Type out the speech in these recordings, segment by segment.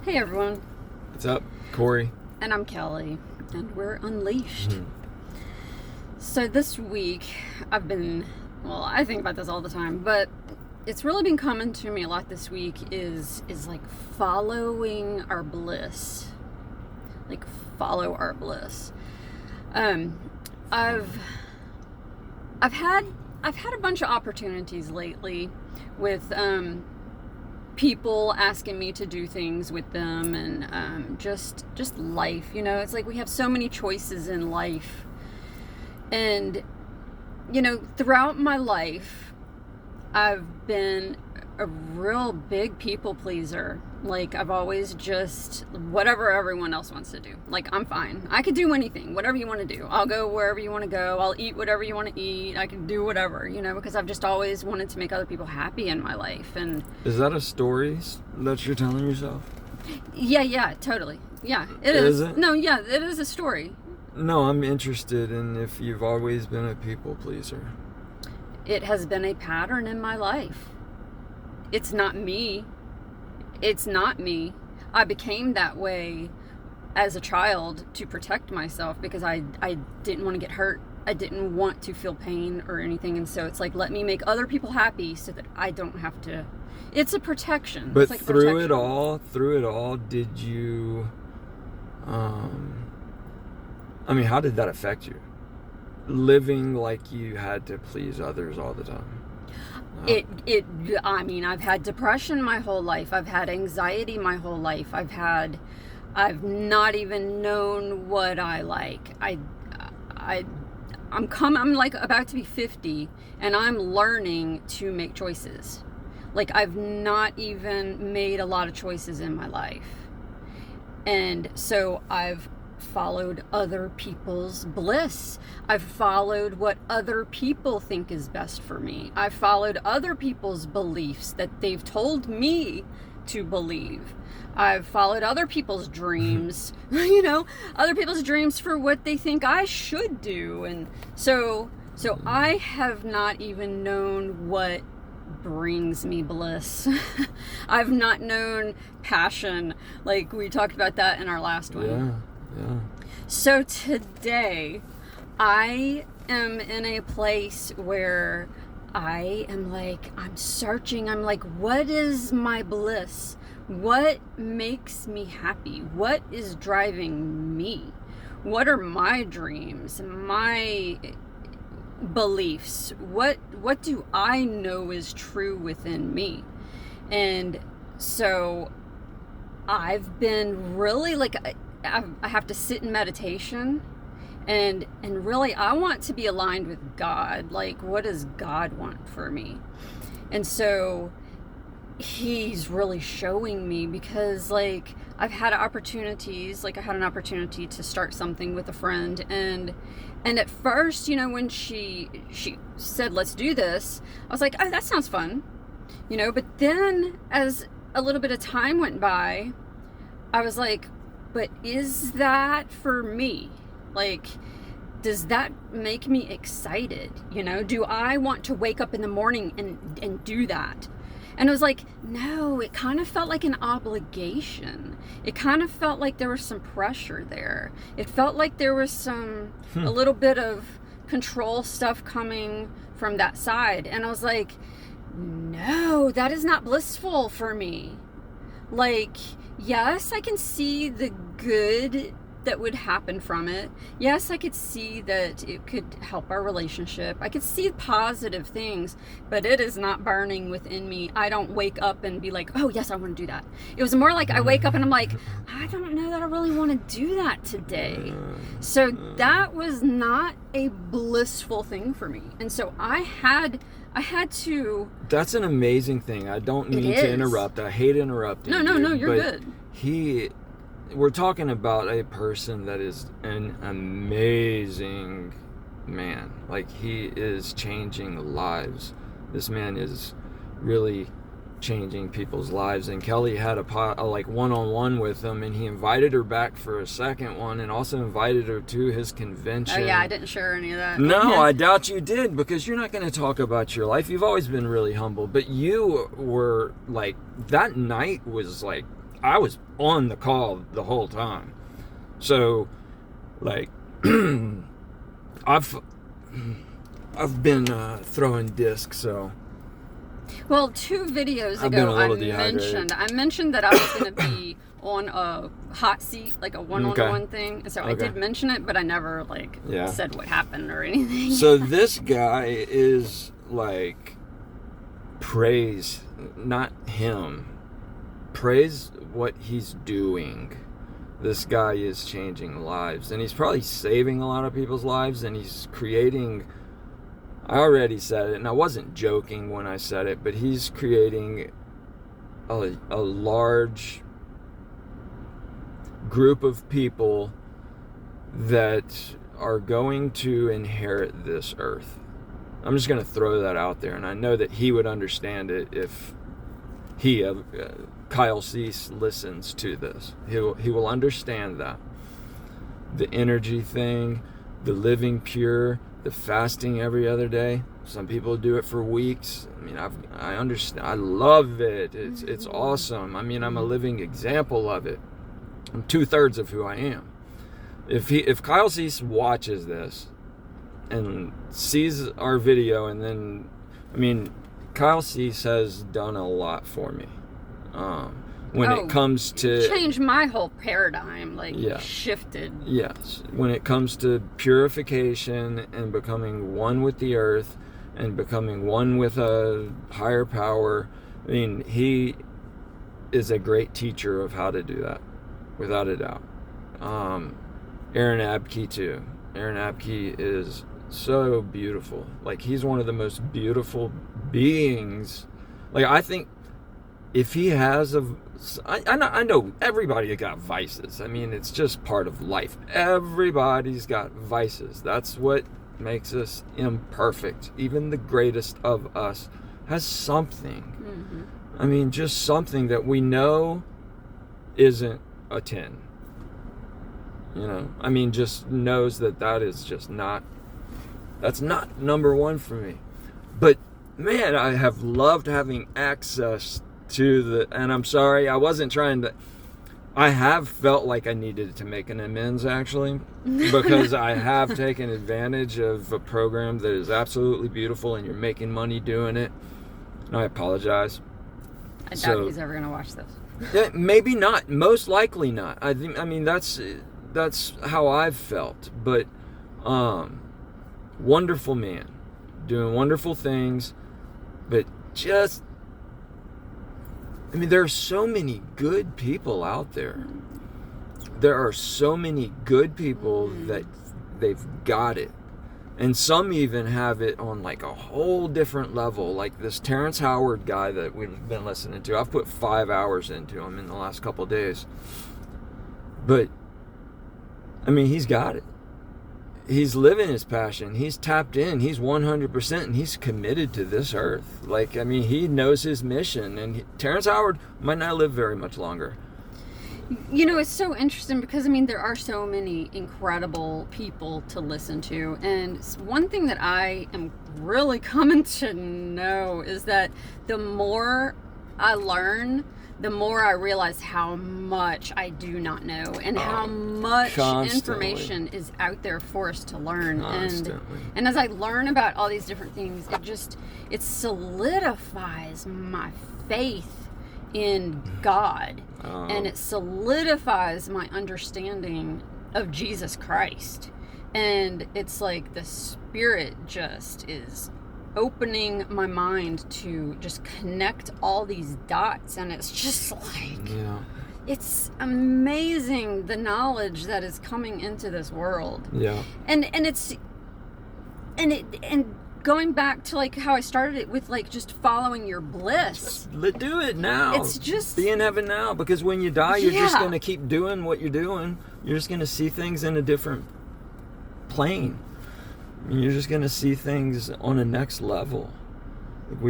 Hey everyone, What's up, Corey? and I'm Kelly, and we're Unleashed. So this week, I think about this all the time, but it's really been coming to me a lot this week is like following our bliss. Like follow our bliss. I've had a bunch of opportunities lately with people asking me to do things with them, and just life. It's like we have so many choices in life, and throughout my life I've been a real big people pleaser. Like, I've always just whatever everyone else wants to do. Like, I'm fine. I could do anything, whatever you want to do. I'll go wherever you want to go. I'll eat whatever you want to eat. I can do whatever, because I've just always wanted to make other people happy in my life. And Is that a story that you're telling yourself? yeah, totally. Yeah, it is. Is it? No, yeah, it is a story. No, I'm interested in if you've always been a people pleaser. It has been a pattern in my life. It's not me. It's not me. I became that way as a child to protect myself because I didn't want to get hurt. I didn't want to feel pain or anything. And so it's like, let me make other people happy so that I don't have to. It's a protection. But it's like through it all, did you, how did that affect you? Living like you had to please others all the time. I've had depression my whole life. I've had anxiety my whole life. I've not even known what I like. I'm like about to be 50, and I'm learning to make choices. Like, I've not even made a lot of choices in my life. And so I've followed other people's bliss. I've followed what other people think is best for me. I've followed other people's beliefs that they've told me to believe. I've followed other people's dreams, other people's dreams for what they think I should do. And so I have not even known what brings me bliss. I've not known passion. Like, we talked about that in our last one. Yeah. So today, I am in a place where I'm searching. I'm like, what is my bliss? What makes me happy? What is driving me? What are my dreams? My beliefs? What do I know is true within me? And so I've been really I have to sit in meditation, and really I want to be aligned with God. Like, what does God want for me? And so he's really showing me, because like I've had opportunities. Like, I had an opportunity to start something with a friend, and at first, when she said, let's do this, I was like, oh, that sounds fun, but then as a little bit of time went by, I was like, but is that for me? Like, does that make me excited? Do I want to wake up in the morning and do that? And I was like, no, it kind of felt like an obligation. It kind of felt like there was some pressure there. It felt like there was a little bit of control stuff coming from that side. And I was like, no, that is not blissful for me. Like, yes, I can see the good that would happen from it. Yes, I could see that it could help our relationship. I could see positive things, but it is not burning within me. I don't wake up and be like, oh, yes, I want to do that. It was more like I wake up and I'm like, I don't know that I really want to do that today. So that was not a blissful thing for me. And so I had to... That's an amazing thing. I don't mean to interrupt. I hate interrupting. No, you're good. We're talking about a person that is an amazing man. Like, he is changing lives. This man is really changing people's lives. And Kelly had a one-on-one with him, and he invited her back for a second one, and also invited her to his convention. Oh yeah, I didn't share any of that. No, I doubt you did, because you're not going to talk about your life. You've always been really humble, but you were like, that night was like I was on the call the whole time. So, like, I've been throwing discs, so. Well, 2 videos I've been a ago, little dehydrated. I mentioned that I was going to be on a hot seat, like a one-on-one thing. So I did mention it, but I never said what happened or anything. So this guy is like, praise, not him. Praise what he's doing. This guy is changing lives, and he's probably saving a lot of people's lives, and he's creating, I already said it, and I wasn't joking when I said it, but he's creating a large group of people that are going to inherit this earth. I'm just going to throw that out there, and I know that he would understand it if he, Kyle Cease, listens to this. He will understand that. The energy thing, the living pure, the fasting every other day. Some people do it for weeks. I mean, I understand. I love it. It's awesome. I mean, I'm a living example of it. I'm 2/3 of who I am. If Kyle Cease watches this and sees our video, and then, I mean, Kyle Cease has done a lot for me. When it comes to changed my whole paradigm, shifted. Yes, when it comes to purification and becoming one with the earth and becoming one with a higher power, I mean, he is a great teacher of how to do that, without a doubt. Aaron Abke too. Aaron Abke is so beautiful. Like, he's one of the most beautiful beings. Like, I think if he has I know everybody got vices. I mean, it's just part of life. Everybody's got vices. That's what makes us imperfect. Even the greatest of us has something. Mm-hmm. I mean, just something that we know isn't a 10. You know, I mean, just knows that is just not, that's not number one for me. But man, I have loved having access to and I'm sorry, I wasn't trying to, I have felt like I needed to make an amends, actually, because I have taken advantage of a program that is absolutely beautiful, and you're making money doing it, and I apologize. I doubt he's ever going to watch this. Yeah, maybe not, most likely not. I mean, that's how I've felt, but wonderful man, doing wonderful things, but just, I mean, there are so many good people out there. There are so many good people that they've got it. And some even have it on like a whole different level. Like this Terrence Howard guy that we've been listening to. I've put 5 hours into him in the last couple of days. But, I mean, he's got it. He's living his passion. He's tapped in. He's 100%, and he's committed to this earth. Like, I mean, he knows his mission. And Terrence Howard might not live very much longer. You know, it's so interesting because, I mean, there are so many incredible people to listen to. And one thing that I am really coming to know is that the more I learn, the more I realize how much I do not know, and how much information is out there for us to learn. And as I learn about all these different things, it solidifies my faith in God, and it solidifies my understanding of Jesus Christ. And it's like the Spirit just is opening my mind to just connect all these dots, and it's just like, it's amazing the knowledge that is coming into this world. And going back to like how I started it with like just following your bliss. Let's do it now. It's just be in heaven now, because when you die, you're just going to keep doing what you're doing. You're just going to see things in a different plane. You're just going to see things on a next level. I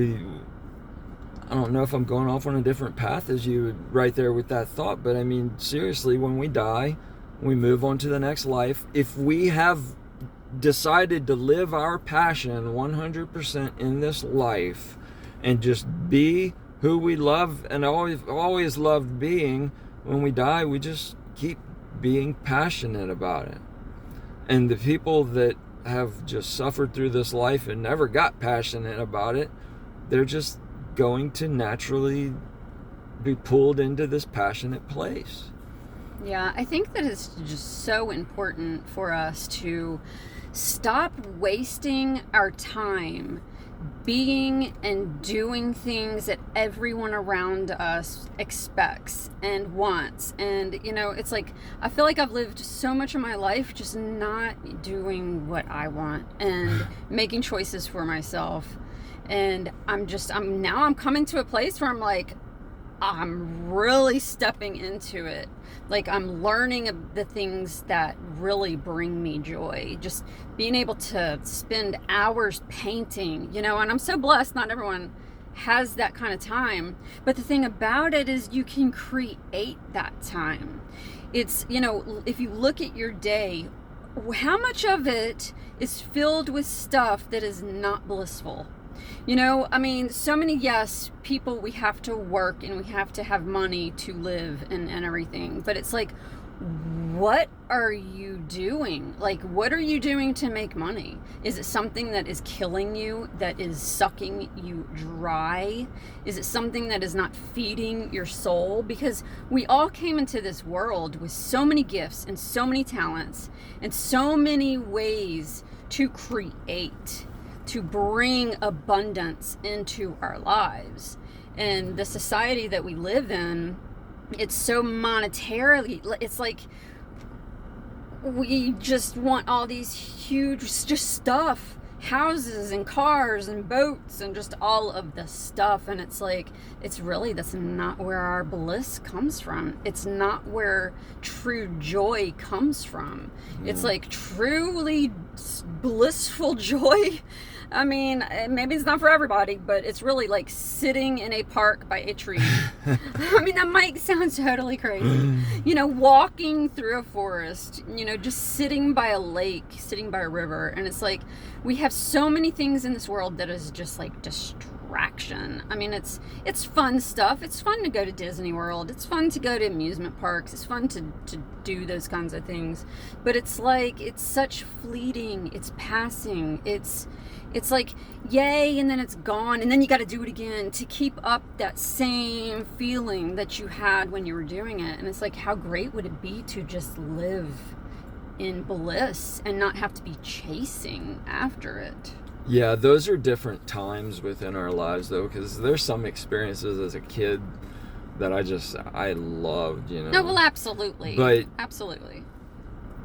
don't know if I'm going off on a different path as you right there with that thought, but I mean, seriously, when we die, we move on to the next life. If we have decided to live our passion 100% in this life and just be who we love and always loved being. When we die, we just keep being passionate about it. And the people that have just suffered through this life and never got passionate about it, they're just going to naturally be pulled into this passionate place. Yeah, I think that it's just so important for us to stop wasting our time being and doing things that everyone around us expects and wants. And, you know, it's like, I feel like I've lived so much of my life just not doing what I want and making choices for myself. And I'm coming to a place where I'm like, I'm really stepping into it. Like, I'm learning the things that really bring me joy. Just being able to spend hours painting, you know, and I'm so blessed. Not everyone has that kind of time. But the thing about it is you can create that time. It's, you know, if you look at your day, how much of it is filled with stuff that is not blissful? You know, I mean, so many, yes, people, we have to work and we have to have money to live and everything. But it's like, what are you doing? Like, what are you doing to make money? Is it something that is killing you, that is sucking you dry? Is it something that is not feeding your soul? Because we all came into this world with so many gifts and so many talents and so many ways to create, to bring abundance into our lives. And the society that we live in, it's so monetarily, it's like we just want all these huge just stuff, houses and cars and boats and just all of the stuff. And it's like, it's really, that's not where our bliss comes from. It's not where true joy comes from. It's like truly blissful joy. I mean, maybe it's not for everybody, but it's really like sitting in a park by a tree. I mean, that might sound totally crazy. You know, walking through a forest, you know, just sitting by a lake, sitting by a river. And it's like, we have so many things in this world that is just like distraction. I mean, it's fun stuff. It's fun to go to Disney World. It's fun to go to amusement parks. It's fun to do those kinds of things. But it's like, it's such fleeting. It's passing. It's like, yay, and then it's gone, and then you got to do it again to keep up that same feeling that you had when you were doing it. And it's like, how great would it be to just live in bliss and not have to be chasing after it? Yeah, those are different times within our lives, though, because there's some experiences as a kid that I loved, you know. No, well, absolutely. But absolutely.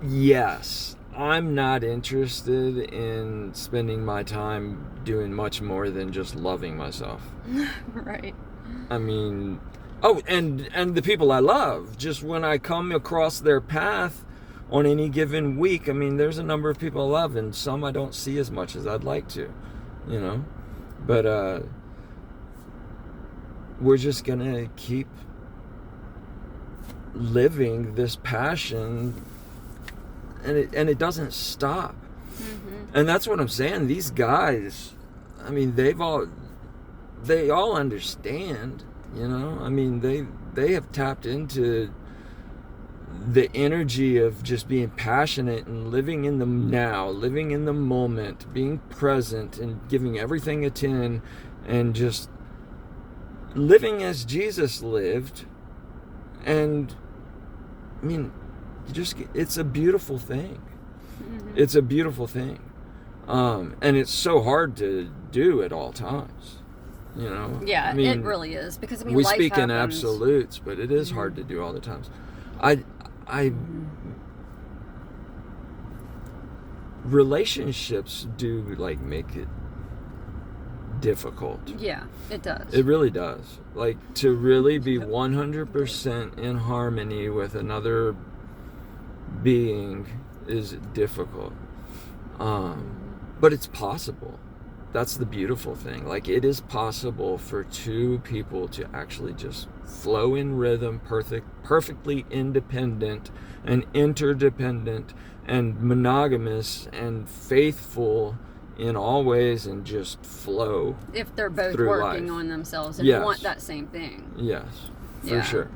Yes. I'm not interested in spending my time doing much more than just loving myself. Right. I mean, oh, and the people I love, just when I come across their path on any given week, I mean, there's a number of people I love, and some I don't see as much as I'd like to, you know. But we're just gonna keep living this passion. And it doesn't stop. Mm-hmm. And that's what I'm saying. These guys, I mean, they all understand, you know. I mean, they have tapped into the energy of just being passionate and living in the now, living in the moment, being present and giving everything a 10 and just living as Jesus lived. And I mean, it's a beautiful thing. Mm-hmm. It's a beautiful thing. And it's so hard to do at all times, you know. Yeah, I mean, it really is, because I mean, we life speak happens. in absolutes, but it is hard to do all the times. Relationships do like make it difficult. Yeah, it does. It really does. Like, to really be 100% in harmony with another being is difficult. But it's possible. That's the beautiful thing. Like, it is possible for two people to actually just flow in rhythm, perfectly independent and interdependent and monogamous and faithful in all ways and just flow. If they're both through working life. on themselves and Yes. want that same thing. Yes, for Yeah. sure.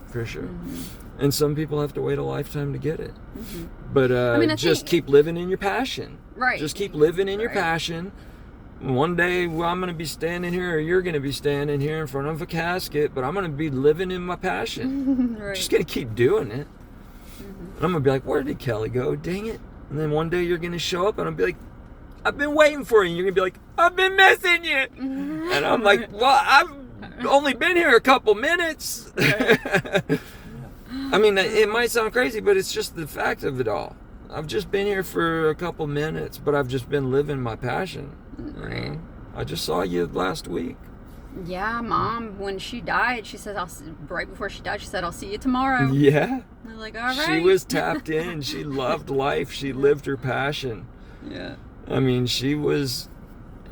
For sure. Mm-hmm. And some people have to wait a lifetime to get it. Mm-hmm. But I just think- keep living in your passion. Right. Just keep living in your Right. passion. One day, well, I'm going to be standing here, or you're going to be standing here in front of a casket, but I'm going to be living in my passion. Right. Just going to keep doing it. Mm-hmm. And I'm going to be like, where did Kelly go? Dang it. And then one day you're going to show up and I'll be like, I've been waiting for you. And you're going to be like, I've been missing you. Mm-hmm. And I'm like, well, I've only been here a couple minutes. I mean, it might sound crazy, but it's just the fact of it all. I've just been here for a couple minutes, but I've just been living my passion. Right. I just saw you last week. Yeah, Mom, when she died, she said, right before she died, she said, I'll see you tomorrow. Yeah. I was like, all right. She was tapped in. She loved life. She lived her passion. Yeah. I mean, she was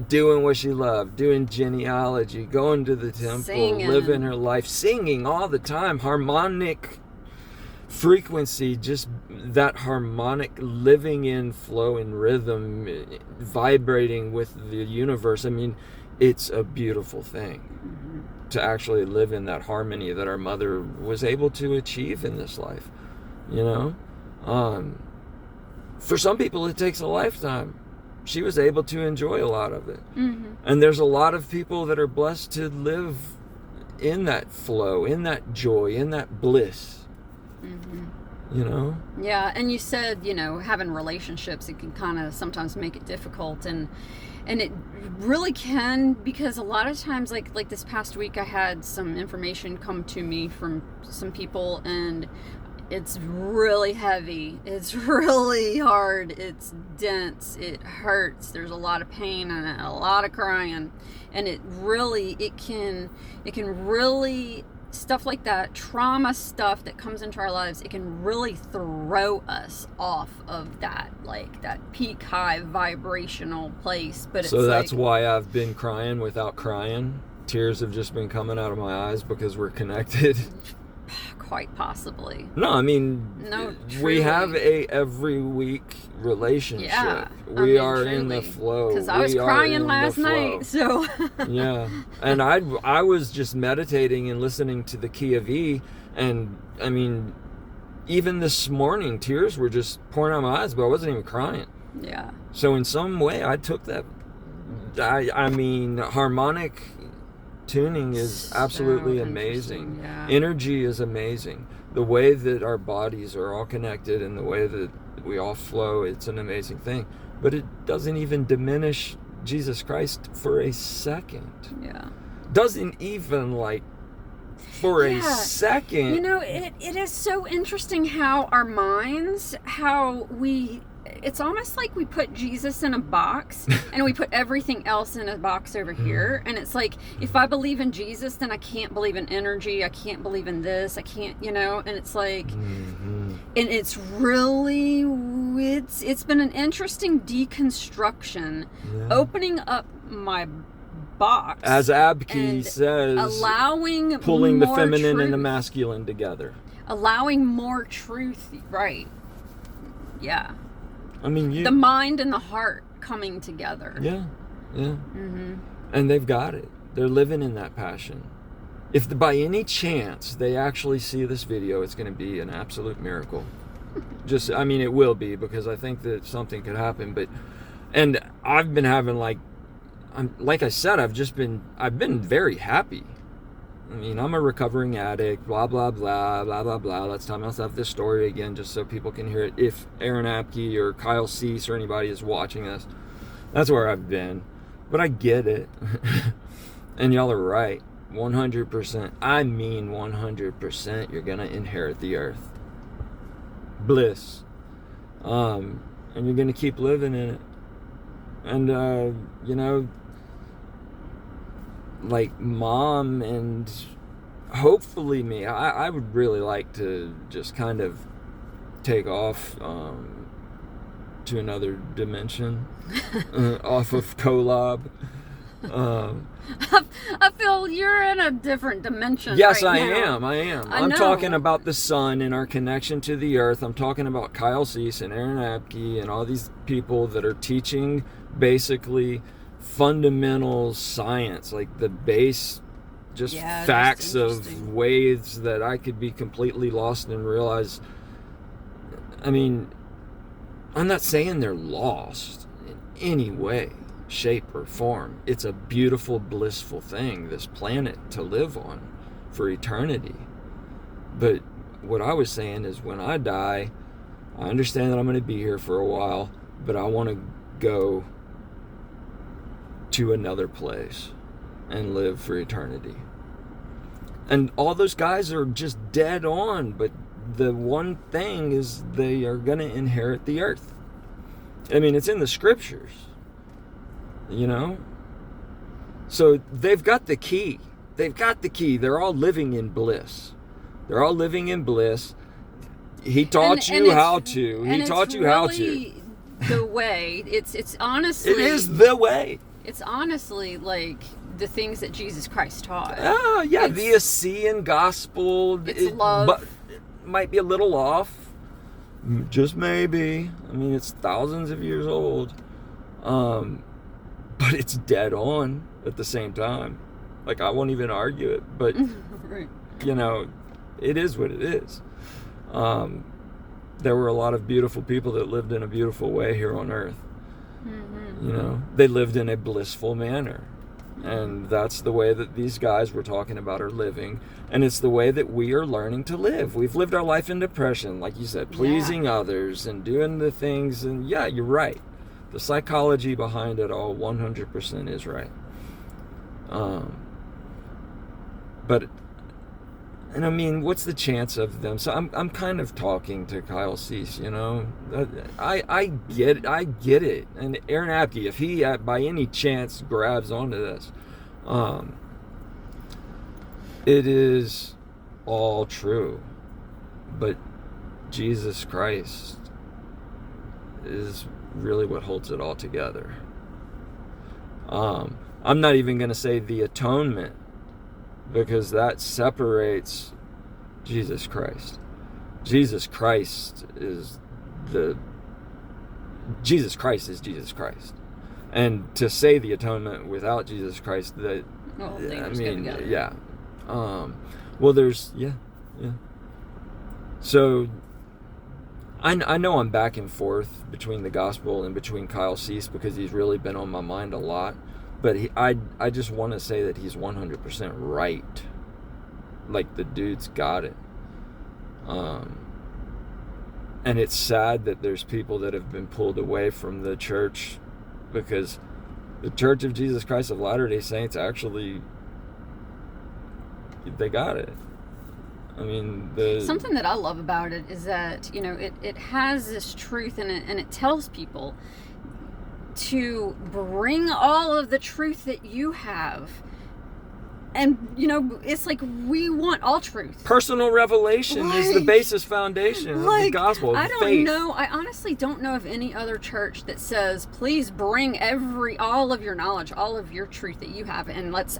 doing what she loved, doing genealogy, going to the temple, Singing. living her life, singing all the time, harmonic frequency, just that harmonic living in flow and rhythm, vibrating with the universe. I mean, it's a beautiful thing to actually live in that harmony that our mother was able to achieve in this life, you know. For some people it takes a lifetime. She was able to enjoy a lot of it. Mm-hmm. And there's a lot of people that are blessed to live in that flow, in that joy, in that bliss. Mm-hmm. You know? Yeah, and you said, having relationships, it can kind of sometimes make it difficult, and it really can, because a lot of times, like this past week, I had some information come to me from some people, and it's really heavy. It's really hard. It's dense. It hurts. There's a lot of pain in it, a lot of crying, and it can really, stuff like that, trauma stuff that comes into our lives, it can really throw us off of that, like that peak high vibrational place. But So that's why I've been crying without crying. Tears have just been coming out of my eyes because we're connected. Quite possibly. No, I mean, No, we truly. have a every week relationship. Yeah, We are in the truly. flow. Because I was We are crying in the last flow. night, so. Yeah, and I was just meditating and listening to the Key of E, and I mean, even this morning, tears were just pouring out my eyes, but I wasn't even crying. Yeah. So in some way, I took that. I mean, harmonic tuning is So absolutely interesting, amazing. yeah. Energy is amazing. The way that our bodies are all connected and the way that we all flow, it's an amazing thing. But it doesn't even diminish Jesus Christ for a second. Yeah. Doesn't even for a Yeah. second. It is so interesting how our minds, it's almost like we put Jesus in a box and we put everything else in a box over here. And it's like, if I believe in Jesus, then I can't believe in energy. I can't believe in this. I can't, and it's like, Mhm. and it's really, it's been an interesting deconstruction, Yeah. opening up my box. As Abke and says, allowing pulling the more feminine and the truth. masculine together. Allowing more truth, right? Yeah. I mean, The mind and the heart coming together. Yeah. Mm-hmm. And they've got it. They're living in that passion. If by any chance they actually see this video, it's going to be an absolute miracle. It will be, because I think that something could happen. And I've been having like I said, I've been very happy. I mean, I'm a recovering addict, blah, blah, blah, blah, blah, blah. Let's tell myself this story again just so people can hear it. If Aaron Apke or Kyle Cease or anybody is watching this, that's where I've been. But I get it. And y'all are right. 100%. I mean 100% you're going to inherit the earth. Bliss. And you're going to keep living in it. And, like Mom and hopefully me, I would really like to just kind of take off to another dimension off of Kolob. I feel you're in a different dimension. Yes, right I now. am. I I'm know. talking about the sun and our connection to the earth. I'm talking about Kyle Cease and Aaron Apke and all these people that are teaching basically fundamental science, like the base, just facts of ways that I could be completely lost and realize. I mean, I'm not saying they're lost in any way, shape, or form. It's a beautiful, blissful thing, this planet to live on for eternity. But what I was saying is, when I die, I understand that I'm going to be here for a while, but I want to go to another place and live for eternity. And all those guys are just dead on, but the one thing is they are going to inherit the earth. I mean, it's in the scriptures, you know? So they've got the key. They've got the key. They're all living in bliss. They're all living in bliss. He taught you how to. He taught you how to. The way. It's honestly. It is the way. It's honestly like the things that Jesus Christ taught. Oh, yeah. The Essean gospel. It's love. But it might be a little off. Just maybe. I mean, it's thousands of years old. But it's dead on at the same time. Like, I won't even argue it. But, right. You know, it is what it is. There were a lot of beautiful people that lived in a beautiful way here on earth. Mm-hmm. You know, they lived in a blissful manner. And that's the way that these guys we're talking about are living. And it's the way that we are learning to live. We've lived our life in depression, like you said, pleasing others and doing the things. And yeah, you're right. The psychology behind it all 100% is right. But, and I mean, what's the chance of them? So I'm kind of talking to Kyle Cease, you know. I get it. And Aaron Apke, if he by any chance grabs onto this, it is all true. But Jesus Christ is really what holds it all together. I'm not even going to say the atonement, because that separates Jesus Christ. Jesus Christ is Jesus Christ. And to say the atonement without Jesus Christ, that, I mean, yeah. Well, there's, yeah. So, I know I'm back and forth between the gospel and between Kyle Cease, because he's really been on my mind a lot. But I just want to say that he's 100% right. Like, the dude's got it. And it's sad that there's people that have been pulled away from the church, because the Church of Jesus Christ of Latter-day Saints actually, they got it. I mean, something that I love about it is that, you know, it has this truth in it, and it tells people to bring all of the truth that you have. And, you know, it's like we want all truth. Personal revelation is the basis foundation of the gospel. I don't know. I honestly don't know of any other church that says, please bring all of your knowledge, all of your truth that you have, and let's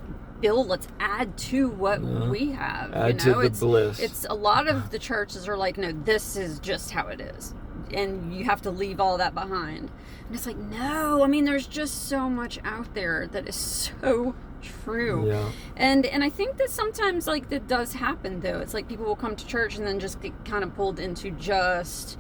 add to what we have. Add to the bliss. It's a lot of the churches are like, no, this is just how it is, and you have to leave all that behind. And it's like, no, I mean, there's just so much out there that is so true. Yeah. And I think that sometimes, like, that does happen, though. It's like people will come to church and then just get kind of pulled into just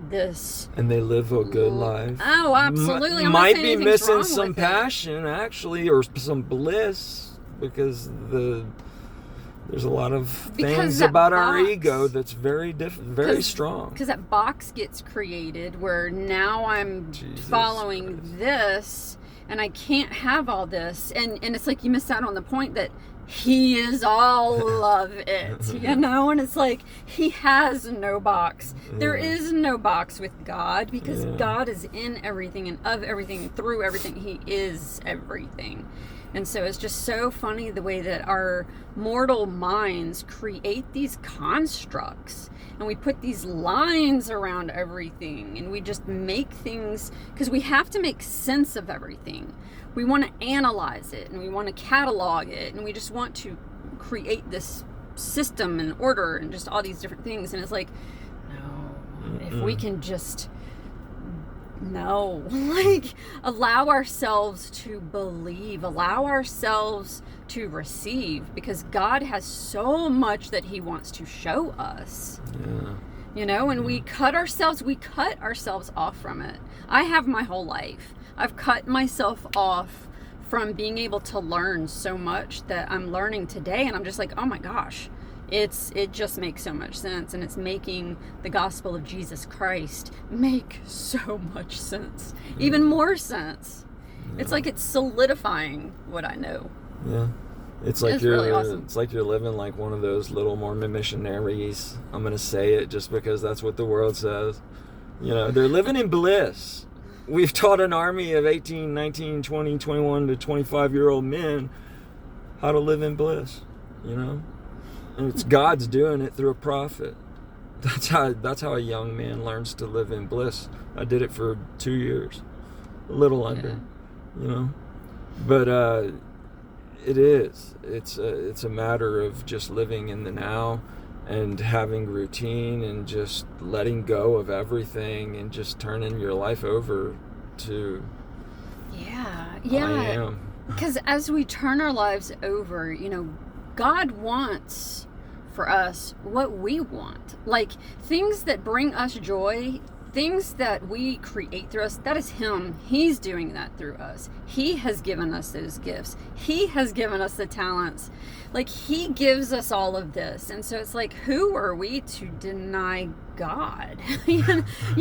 this, and they live a good life. Oh, absolutely. Might be missing some passion, actually, or some bliss, because there's a lot of things about our ego that's very very strong. Because that box gets created where now I'm following this, and I can't have all this, and it's like you miss out on the point that he is all of it, you know. And it's like he has no box. There is no box with God, because God is in everything and of everything, through everything. He is everything. And so it's just so funny the way that our mortal minds create these constructs, and we put these lines around everything, and we just make things, because we have to make sense of everything. We want to analyze it, and we want to catalog it, and we just want to create this system and order and just all these different things. And it's like, no, if we can just like allow ourselves to believe, allow ourselves to receive, because God has so much that he wants to show us. You know, and we cut ourselves off from it. I have my whole life. I've cut myself off from being able to learn so much that I'm learning today, and I'm just like, oh my gosh, it just makes so much sense, and it's making the gospel of Jesus Christ make so much sense, even more sense. It's like it's solidifying what I know. It's like you're really awesome. It's like you're living like one of those little Mormon missionaries. I'm gonna say it just because that's what the world says. You know, they're living in bliss. We've taught an army of 18, 19, 20, 21 to 25-year-old men how to live in bliss, you know? And it's God's doing it through a prophet. That's how a young man learns to live in bliss. I did it for 2 years, a little under, you know. But it's a matter of just living in the now and having routine and just letting go of everything and just turning your life over to I am. Because as we turn our lives over, you know, God wants for us what we want. Like, things that bring us joy, things that we create through us, that is him. He's doing that through us. He has given us those gifts. He has given us the talents. Like, he gives us all of this. And so it's like, who are we to deny God? You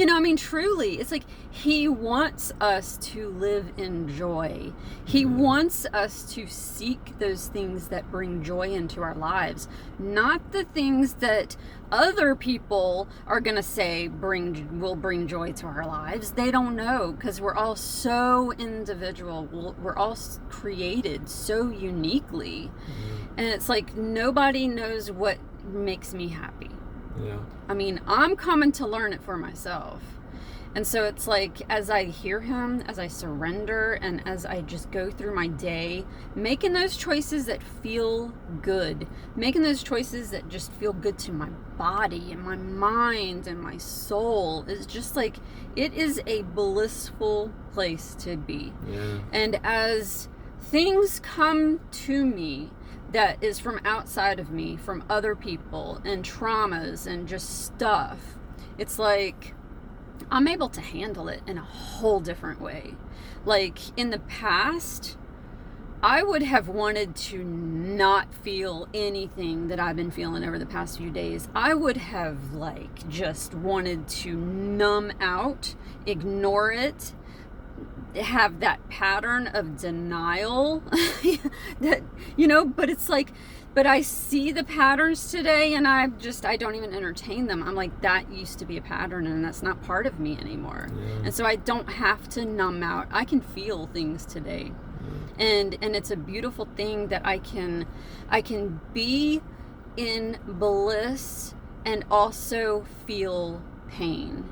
know, I mean, truly, it's like he wants us to live in joy. He wants us to seek those things that bring joy into our lives, not the things that other people are going to say will bring joy to our lives. They don't know, because we're all so individual. We're all created so uniquely. And it's like, nobody knows what makes me happy. I mean, I'm coming to learn it for myself. And so it's like, as I hear him, as I surrender, and as I just go through my day, making those choices that feel good, making those choices that just feel good to my body and my mind and my soul, is just like, it is a blissful place to be. And as things come to me that is from outside of me, from other people and traumas and just stuff, it's like I'm able to handle it in a whole different way. Like, in the past, I would have wanted to not feel anything that I've been feeling over the past few days. I would have just wanted to numb out, ignore it, have that pattern of denial that, you know, but it's like, but I see the patterns today, and I don't even entertain them. I'm like, that used to be a pattern, and that's not part of me anymore. And so I don't have to numb out. I can feel things today. And it's a beautiful thing that I can be in bliss and also feel pain.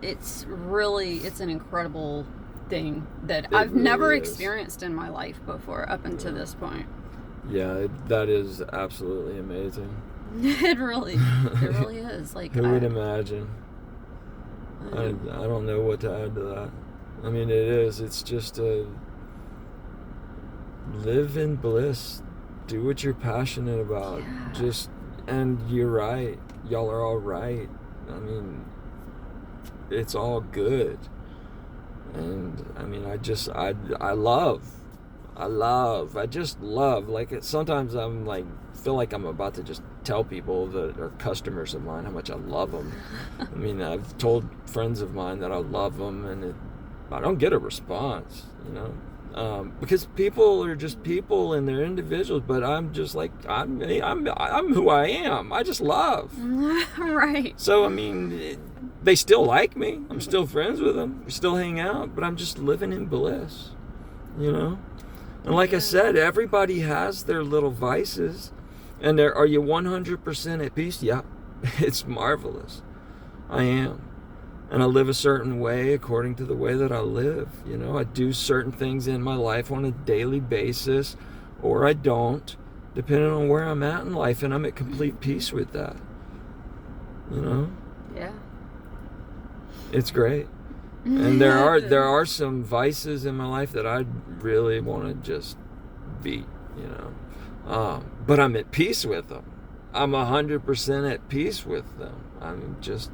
It's an incredible thing that I've never experienced in my life before up until this point. That is absolutely amazing. It really is. Like, who would imagine? I don't know what to add to that. I mean, it's just live in bliss, do what you're passionate about. And you're right, y'all are all right. I mean, it's all good. And I mean, I just love. Like, sometimes I'm like, feel like I'm about to just tell people that are customers of mine how much I love them. I mean, I've told friends of mine that I love them, and I don't get a response, you know, because people are just people and they're individuals. But I'm just like, I'm who I am. I just love. Right. So I mean, they still like me. I'm still friends with them. We still hang out, but I'm just living in bliss, you know. And like I said, everybody has their little vices. And are you 100% at peace? Yeah, it's marvelous. I am. And I live a certain way according to the way that I live. You know, I do certain things in my life on a daily basis, or I don't, depending on where I'm at in life, and I'm at complete peace with that. You know? Yeah. It's great. And there are some vices in my life that I really want to just beat, you know. But I'm at peace with them. I'm 100% at peace with them. I'm just...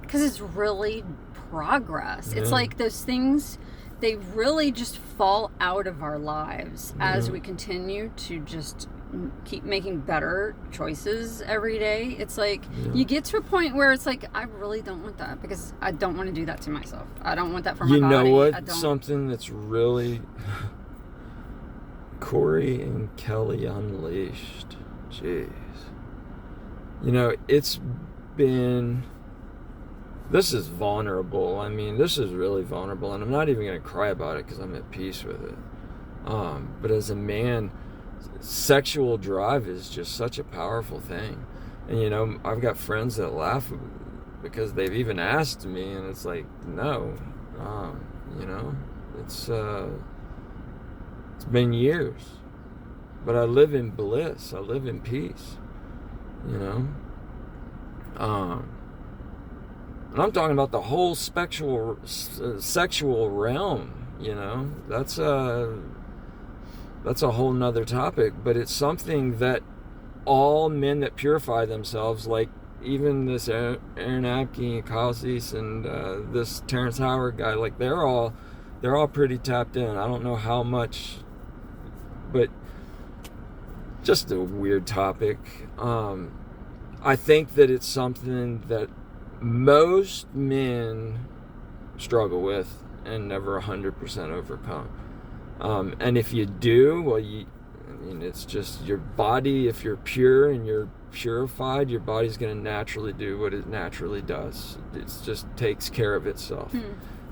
Because it's really progress. Yeah. It's like those things, they really just fall out of our lives as we continue to just keep making better choices every day. It's like you get to a point where it's like, I really don't want that, because I don't want to do that to myself. I don't want that for my body. You know what? Something that's really... Corey and Kelly Unleashed. Jeez. You know, it's been... This is vulnerable. I mean, this is really vulnerable, and I'm not even going to cry about it because I'm at peace with it. But as a man, sexual drive is just such a powerful thing. And, you know, I've got friends that laugh because they've even asked me, and it's like, no. You know, it's been years. But I live in bliss. I live in peace. You know? And I'm talking about the whole sexual realm, you know. That's a whole nother topic, but it's something that all men that purify themselves, like even this Aaron Abke and Kyle Cease and this Terrence Howard guy, like they're all pretty tapped in. I don't know how much, but just a weird topic. I think that it's something that most men struggle with and never 100% overcome. And if you do, well, it's just your body. If you're pure and you're purified, your body's going to naturally do what it naturally does. It just takes care of itself.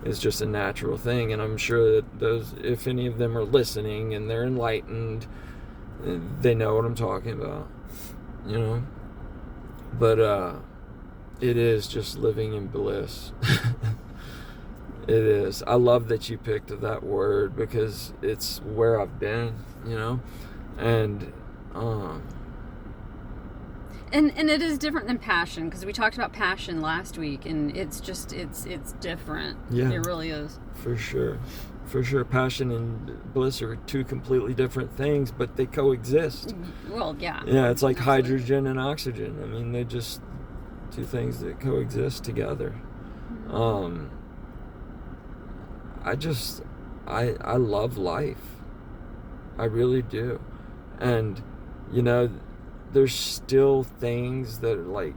It's just a natural thing. And I'm sure that if any of them are listening and they're enlightened, they know what I'm talking about, you know. But it is just living in bliss. It is. I love that you picked that word because it's where I've been, you know. And it is different than passion, because we talked about passion last week, and it's different. Yeah, it really is. For sure. Passion and bliss are two completely different things, but they coexist. Well, yeah. Yeah, it's like hydrogen and oxygen. I mean, they're just two things that coexist together. I love life. I really do. And, you know, there's still things that are like,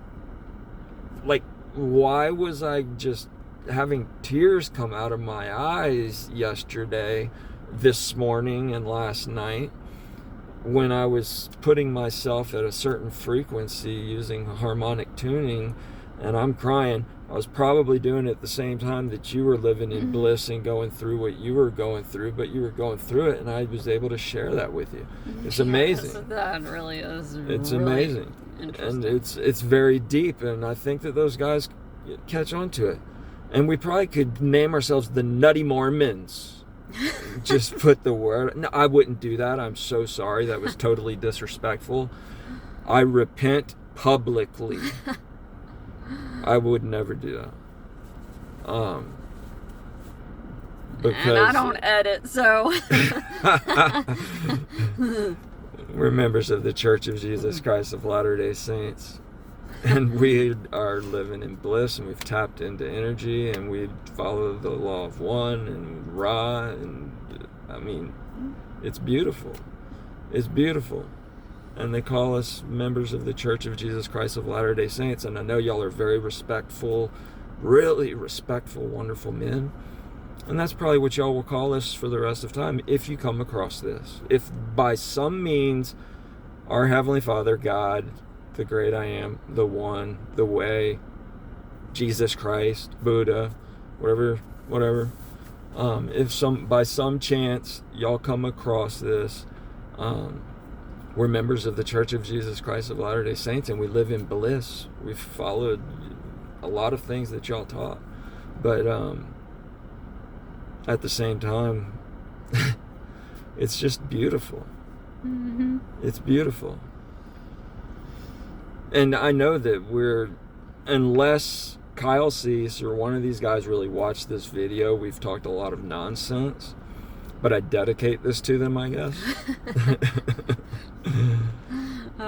why was I just having tears come out of my eyes yesterday, this morning, and last night when I was putting myself at a certain frequency using harmonic tuning, and I'm crying? I was probably doing it at the same time that you were living in bliss and going through what you were going through, but you were going through it, and I was able to share that with you. It's amazing. Yes, that really is. It's really amazing. And it's very deep, and I think that those guys catch on to it. And we probably could name ourselves the Nutty Mormons. Just put the word. No, I wouldn't do that. I'm so sorry. That was totally disrespectful. I repent publicly. I would never do that. Because and I don't edit, so. We're members of the Church of Jesus Christ of Latter-day Saints. And we are living in bliss, and we've tapped into energy, and we follow the law of one and Ra, and I mean, it's beautiful. It's beautiful. And they call us members of the Church of Jesus Christ of Latter-day Saints, and I know y'all are very respectful, really respectful, wonderful men. And that's probably what y'all will call us for the rest of time if you come across this. If by some means our Heavenly Father, God, the great I am, the one, the way, Jesus Christ, Buddha, whatever, If by some chance y'all come across this, we're members of the Church of Jesus Christ of Latter-day Saints, and we live in bliss. We've followed a lot of things that y'all taught, but at the same time, it's just beautiful. Mm-hmm. It's beautiful. And I know that unless Kyle Cease or one of these guys really watched this video, we've talked a lot of nonsense, but I dedicate this to them, I guess.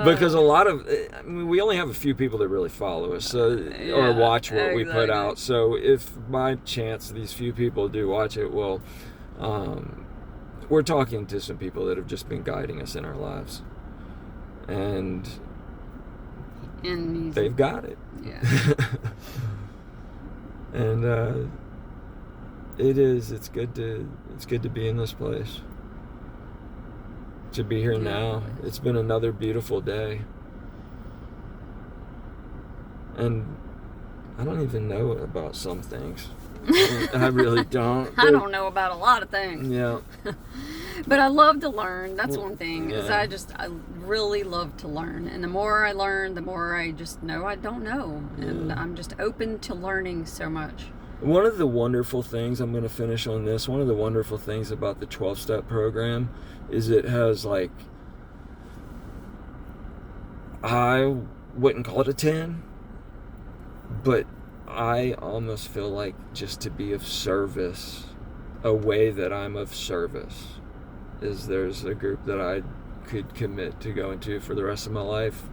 Because a lot of, we only have a few people that really follow us, or watch what we put out. So if by chance these few people do watch it, well, we're talking to some people that have just been guiding us in our lives, and they've got it. Yeah. And it's good to be in this place, to be here now. It's been another beautiful day, and I don't even know about some things. I really don't. I don't know about a lot of things. Yeah. But I love to learn. That's one thing. Is Yeah. I really love to learn. And the more I learn, the more I just know I don't know. And I'm just open to learning so much. One of the wonderful things, I'm going to finish on this, one of the wonderful things about the 12-step program is it has, like, I wouldn't call it a 10, but I almost feel like just to be of service, a way that I'm of service, is there's a group that I could commit to going to for the rest of my life.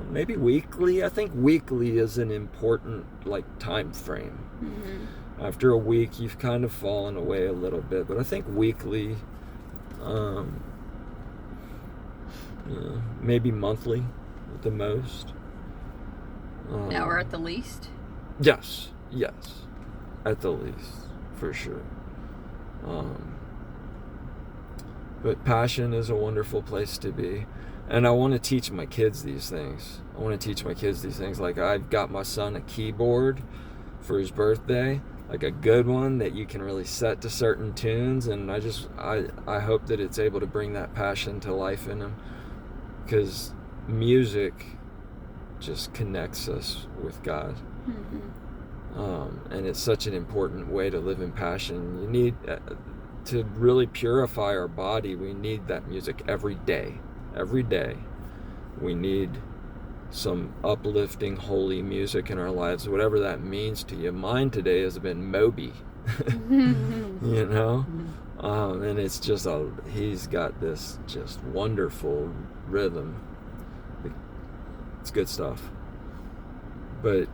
Maybe weekly. I think weekly is an important, like, time frame. Mm-hmm. After a week, you've kind of fallen away a little bit, but I think weekly, maybe monthly at the most. Now we're at the least. Yes, at the least, for sure. But passion is a wonderful place to be. And I want to teach my kids these things. Like, I've got my son a keyboard for his birthday, like a good one that you can really set to certain tunes. And I hope that it's able to bring that passion to life in him. Because music just connects us with God. Mm-hmm. And it's such an important way to live in passion. You need to really purify our body. We need that music every day. We need some uplifting, holy music in our lives, whatever that means to you. Mine today has been Moby. You know? And it's just he's got this just wonderful rhythm. It's good stuff. But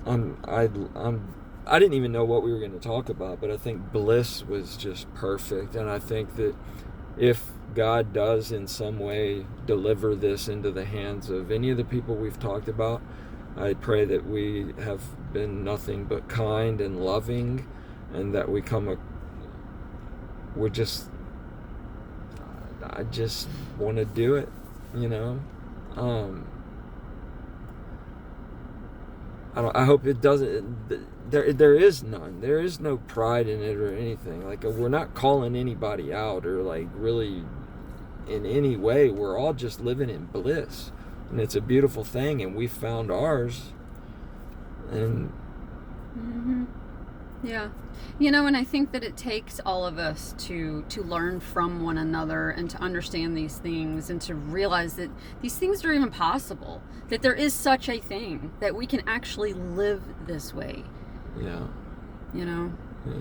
I didn't even know what we were going to talk about, but I think bliss was just perfect. And I think that if God does in some way deliver this into the hands of any of the people we've talked about, I pray that we have been nothing but kind and loving, and that I just want to do it, you know. I hope it doesn't. There is none. There is no pride in it or anything. Like, we're not calling anybody out or, like, really in any way. We're all just living in bliss, and it's a beautiful thing. And we found ours. And Mm-hmm. Yeah. You know, and I think that it takes all of us to learn from one another and to understand these things and to realize that these things are even possible, that there is such a thing, that we can actually live this way. yeah, You know? yeah,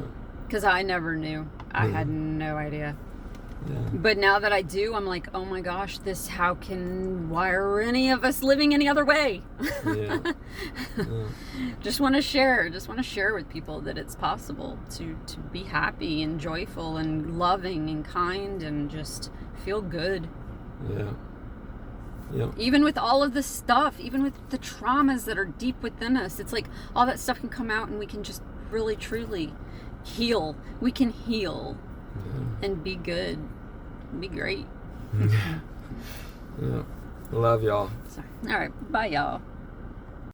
Because I never knew. I had no idea. yeah. But now that I do, I'm like, oh my gosh, why are any of us living any other way? Yeah. Just want to share with people that it's possible to be happy and joyful and loving and kind and just feel good. Yeah. Yeah. Even with all of this stuff, even with the traumas that are deep within us, it's like all that stuff can come out and we can just really, truly heal. We can heal and be good. Be great. Yeah. Love y'all. Sorry. All right. Bye, y'all.